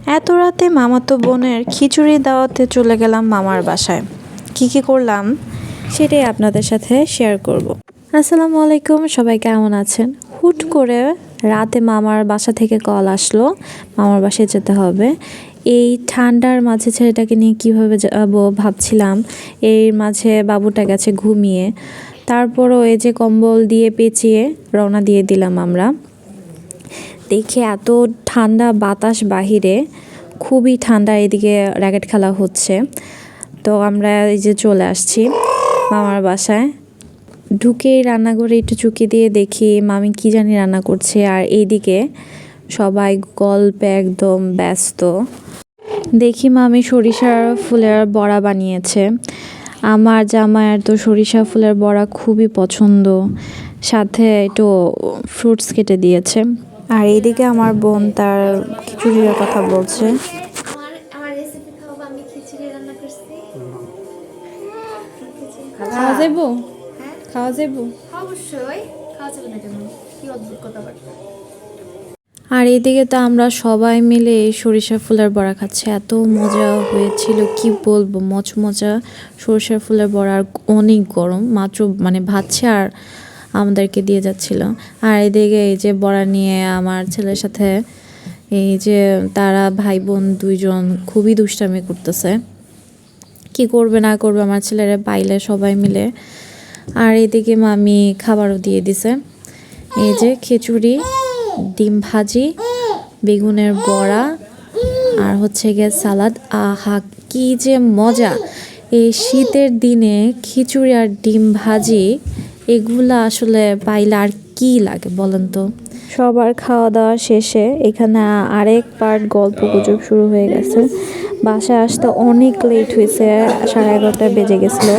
এত রাতে মামাতো বোনের খিচুড়ি দাওয়াতে চলে গেলাম মামার বাসায়। কি করলাম সেটাই আপনাদের সাথে শেয়ার করব। আসসালামু আলাইকুম, সবাই কেমন আছেন? হুট করে রাতে মামার বাসা থেকে কল আসলো, মামার বাসায় যেতে হবে। এই ঠান্ডার মাঝে ছেলেটাকে নিয়ে কীভাবে যাবো ভাবছিলাম। এর মাঝে বাবুটা গেছে ঘুমিয়ে, তারপরও এই যে কম্বল দিয়ে পেঁচিয়ে রওনা দিয়ে দিলাম আমরা। দেখে এত ঠান্ডা বাতাস বাহিরে, খুবই ঠান্ডা, এদিকে র্যাকেট খেলা হচ্ছে। তো আমরা এই যে চলে আসছি মামার বাসায়। ঢুকেই রান্নাঘরে একটু চুকি দিয়ে দেখি মামি কি জানি রান্না করছে, আর এইদিকে সবাই গল্পে একদম ব্যস্ত। দেখি মামি সরিষার ফুলের বড়া বানিয়েছে। আমার জামাইয়ের তো সরিষা ফুলের বড়া খুবই পছন্দ, সাথে একটু ফ্রুটস কেটে দিয়েছে। আর এইদিকে আমার বোন তার খিচুড়ির কথা বলছে। খাওয়া যাবো? খাওয়া যাবো? অবশ্যই খাওয়া যাবে না কেন? কি অদ্ভুত কথাবার্তা। আর এইদিকে তো আমরা সবাই মিলে সরিষা ফুলের বড়া খাচ্ছি। এত মজা হয়েছিল কি বলবো, মচমচা সরিষার ফুলের বড়া। আর অনেক গরম, মাত্র ভাজছে আর আমাদেরকে দিয়ে যাচ্ছিল। আর এদিকে এই যে বড়া নিয়ে আমার ছেলের সাথে এই যে তারা ভাই বোন দুইজন খুবই দুষ্টামি করতেছে। কি করবে না করবে আমার ছেলেরা পাইলে সবাই মিলে। আর এদিকে মামি খাবারও দিয়ে দিছে, এই যে খিচুড়ি, ডিম ভাজি, বেগুনের বড়া, আর হচ্ছে গিয়ে সালাদ। আহা কি যে মজা! এই শীতের দিনে খিচুড়ি আর ডিম ভাজি এগুলা আসলে পাইলে আর কি লাগে বলেন তো। সবার খাওয়া দাওয়া শেষে এখানে আরেক পার্ট গল্প গুজব শুরু হয়ে গেছে। বাসায় আসতে অনেক লেট হয়েছে, 11:30 বেজে গেছিলো।